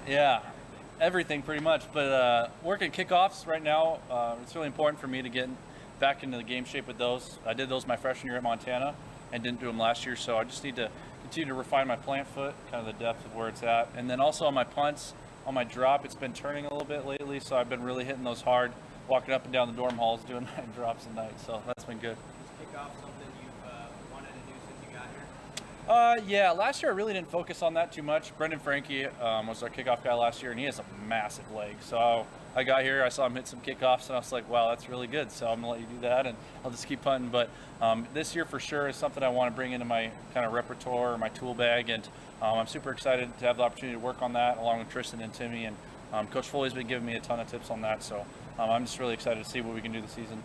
Yeah, everything pretty much. But working kickoffs right now, it's really important for me to get back into the game shape with those. I did those my freshman year at Montana and didn't do them last year, so I just need to continue to refine my plant foot, kind of the depth of where it's at. And then also on my punts, on my drop, it's been turning a little bit lately, so I've been really hitting those hard, walking up and down the dorm halls, doing 9 drops a night, so that's been good. Is kickoff something you've wanted to do since you got here? Yeah, last year I really didn't focus on that too much. Brendan Frankie was our kickoff guy last year, and he has a massive leg. So I got here, I saw him hit some kickoffs, and I was like, wow, that's really good. So I'm going to let you do that, and I'll just keep punting. But this year for sure is something I want to bring into my kind of repertoire, my tool bag, and I'm super excited to have the opportunity to work on that along with Tristan and Timmy. And Coach Foley's been giving me a ton of tips on that. So I'm just really excited to see what we can do this season.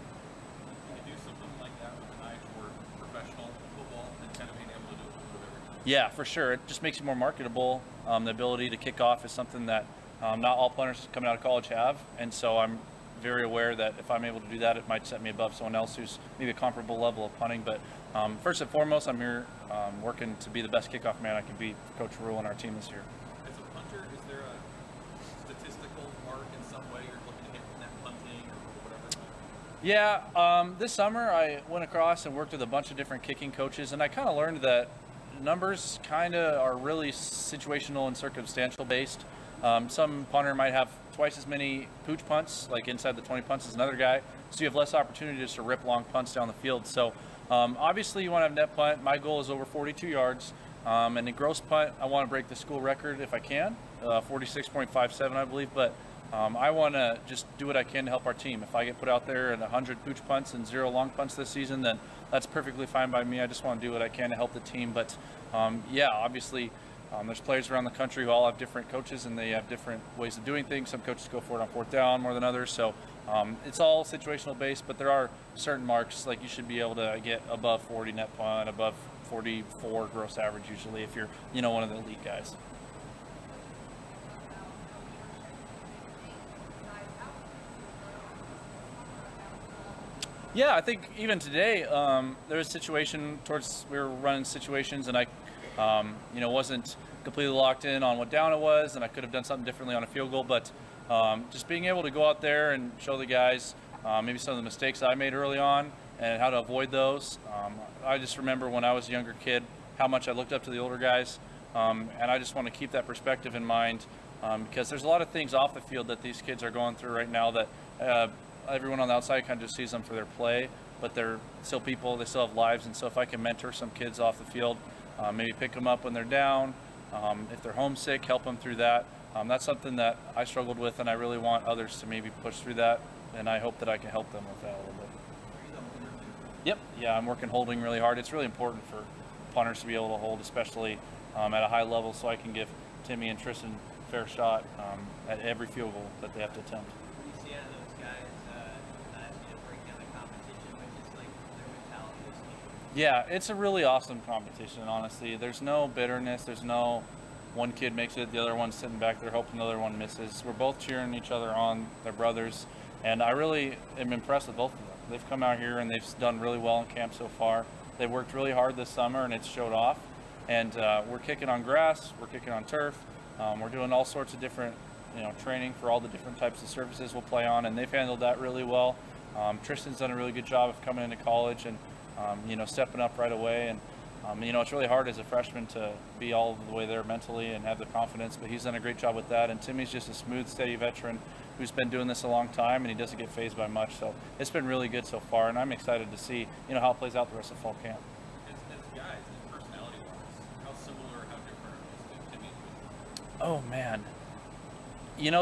You do something like that with an eye toward professional football and kind of being able to do a little bit of everything. Yeah, for sure. It just makes you more marketable. The ability to kick off is something that not all punters coming out of college have, and so I'm very aware that if I'm able to do that, it might set me above someone else who's maybe a comparable level of punting. But first and foremost, I'm here working to be the best kickoff man I can be for Coach Rule and our team this year. As a punter, is there a statistical mark in some way you're looking to hit from that punting or whatever? Yeah, this summer I went across and worked with a bunch of different kicking coaches, and I kind of learned that numbers kind of are really situational and circumstantial based. Some punter might have twice as many pooch punts, like inside the 20 punts, as another guy, so you have less opportunity just to rip long punts down the field. So obviously you want to have net punt. My goal is over 42 yards. And in gross punt, I want to break the school record if I can, 46.57 I believe, but I want to just do what I can to help our team. If I get put out there at 100 pooch punts and 0 long punts this season, then that's perfectly fine by me. I just want to do what I can to help the team. But yeah, obviously there's players around the country who all have different coaches and they have different ways of doing things. Some coaches go for it on 4th down more than others. So it's all situational based, but there are certain marks, like you should be able to get above 40 net punt, above 44 gross average usually if you're, one of the elite guys. Yeah, I think even today there was a situation we were running situations and I wasn't completely locked in on what down it was, and I could have done something differently on a field goal. But just being able to go out there and show the guys maybe some of the mistakes I made early on and how to avoid those. I just remember when I was a younger kid how much I looked up to the older guys, and I just want to keep that perspective in mind because there's a lot of things off the field that these kids are going through right now that everyone on the outside kind of just sees them for their play, but they're still people, they still have lives. And so if I can mentor some kids off the field, maybe pick them up when they're down, if they're homesick, help them through that. That's something that I struggled with, and I really want others to maybe push through that, and I hope that I can help them with that a little bit. Yep, yeah, I'm working holding really hard. It's really important for punters to be able to hold, especially at a high level, so I can give Timmy and Tristan a fair shot at every field goal that they have to attempt. What do you see out of those guys? Not asking you to break down the competition, but just like their mentality this week? Yeah, it's a really awesome competition, honestly. There's no bitterness. There's no one kid makes it, the other one's sitting back there hoping the other one misses. We're both cheering each other on, they're brothers, and I really am impressed with both of them. They've come out here and they've done really well in camp so far. They've worked really hard this summer and it's showed off. And we're kicking on grass, we're kicking on turf, we're doing all sorts of different training for all the different types of surfaces we'll play on, and they've handled that really well. Tristan's done a really good job of coming into college and stepping up right away. And it's really hard as a freshman to be all the way there mentally and have the confidence, but he's done a great job with that. And Timmy's just a smooth, steady veteran who's been doing this a long time, and he doesn't get fazed by much. So it's been really good so far, and I'm excited to see how it plays out the rest of fall camp. As guys, as personality-wise, how similar or how different are those two teams? Oh man,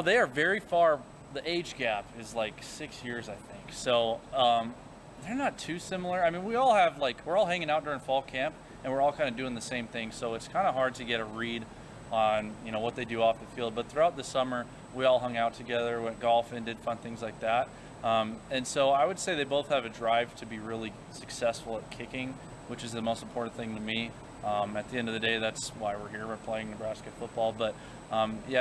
they are very far. The age gap is like 6 years, I think. So they're not too similar. I mean, we're all hanging out during fall camp, and we're all kind of doing the same thing. So it's kind of hard to get a read on what they do off the field. But throughout the summer, we all hung out together, went golfing, did fun things like that. And so I would say they both have a drive to be really successful at kicking, which is the most important thing to me. At the end of the day, that's why we're here. We're playing Nebraska football. But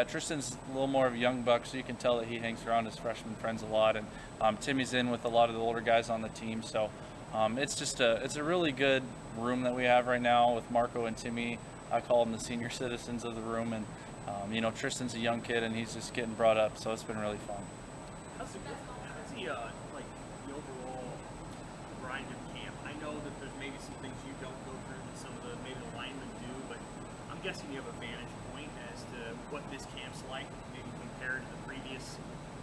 Tristan's a little more of a young buck, so you can tell that he hangs around his freshman friends a lot. And Timmy's in with a lot of the older guys on the team. So it's a really good room that we have right now with Marco and Timmy. I call them the senior citizens of the room, and Tristan's a young kid and he's just getting brought up, so it's been really fun. How's the like the overall grind of camp? I know that there's maybe some things you don't go through that some of the maybe the linemen do, but I'm guessing you have a vantage point as to what this camp's like, maybe compared to the previous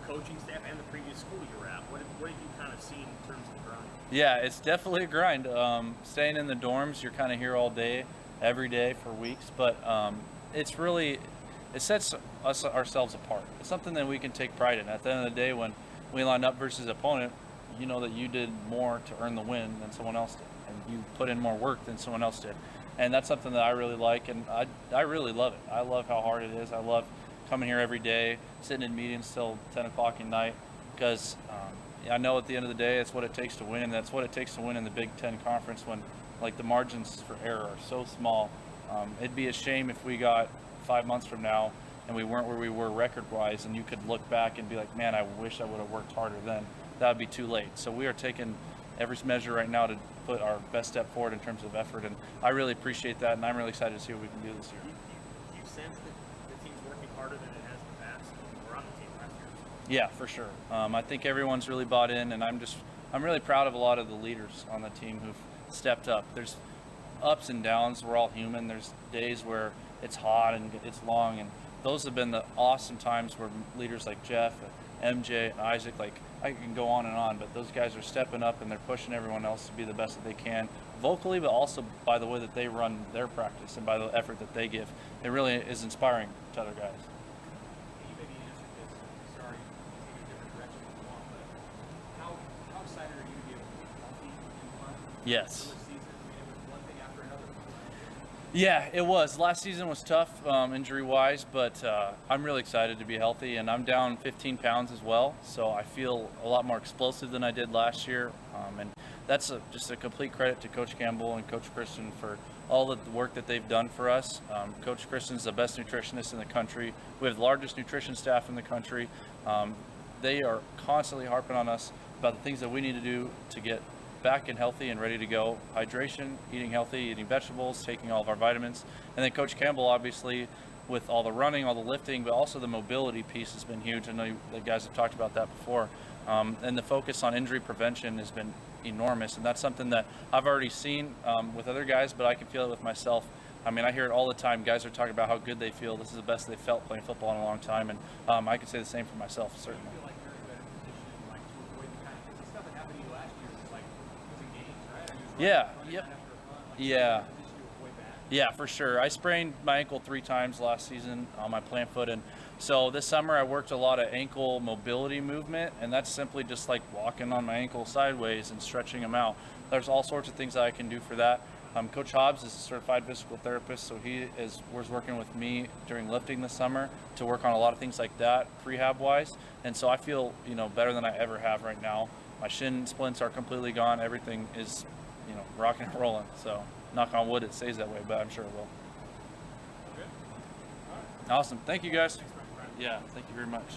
coaching staff and the previous school you were at. What have you kind of seen in terms of the grind? Yeah, it's definitely a grind. Staying in the dorms, you're kind of here all day, every day for weeks, but it sets ourselves apart. It's something that we can take pride in. At the end of the day, when we line up versus an opponent, you know that you did more to earn the win than someone else did, and you put in more work than someone else did. And that's something that I really like, and I really love it. I love how hard it is. I love coming here every day, sitting in meetings till 10 o'clock at night, because I know at the end of the day, it's what it takes to win, and that's what it takes to win in the Big Ten Conference when the margins for error are so small. It'd be a shame if we got 5 months from now and we weren't where we were record-wise, and you could look back and be like, man, I wish I would have worked harder then. That would be too late. So we are taking every measure right now to put our best step forward in terms of effort, and I really appreciate that, and I'm really excited to see what we can do this year. Do you sense that the team's working harder than it has in the past? We're on the team last year. Yeah, for sure. I think everyone's really bought in, and I'm really proud of a lot of the leaders on the team who've stepped up. There's ups and downs. We're all human. There's days where it's hot and it's long, and those have been the awesome times where leaders like Jeff, MJ, and Isaac, I can go on and on, but those guys are stepping up and they're pushing everyone else to be the best that they can, vocally, but also by the way that they run their practice and by the effort that they give. It really is inspiring to other guys. You maybe answered this. Sorry, to take a different direction if you want, but how excited are you to be able to be healthy and fun? Yes. For the season, it was one thing after another. Yeah, it was. Last season was tough injury-wise, but I'm really excited to be healthy, and I'm down 15 pounds as well, so I feel a lot more explosive than I did last year, and that's just a complete credit to Coach Campbell and Coach Christian for all the work that they've done for us. Coach Christian's the best nutritionist in the country. We have the largest nutrition staff in the country. They are constantly harping on us about the things that we need to do to get back and healthy and ready to go. Hydration, eating healthy, eating vegetables, taking all of our vitamins. And then Coach Campbell, obviously, with all the running, all the lifting, but also the mobility piece has been huge. I know the guys have talked about that before. And the focus on injury prevention has been enormous. And that's something that I've already seen with other guys, but I can feel it with myself. I mean, I hear it all the time. Guys are talking about how good they feel. This is the best they've felt playing football in a long time. And I can say the same for myself, certainly. I feel like you're in a better position, to avoid the kind of stuff that happened to you last year. Was was in games, right? Yeah. Running Yep. after a run, Yeah. position to avoid that. Yeah, for sure. I sprained my ankle 3 times last season on my plant foot, and so this summer I worked a lot of ankle mobility movement, and that's simply just like walking on my ankle sideways and stretching them out. There's all sorts of things that I can do for that. Coach Hobbs is a certified physical therapist, so he was working with me during lifting this summer to work on a lot of things like that, prehab-wise, and so I feel better than I ever have right now. My shin splints are completely gone. Everything is rocking and rolling. So knock on wood, it stays that way, but I'm sure it will. Okay. All right. Awesome. Thank you, guys. Thanks, Brian. Yeah, thank you very much.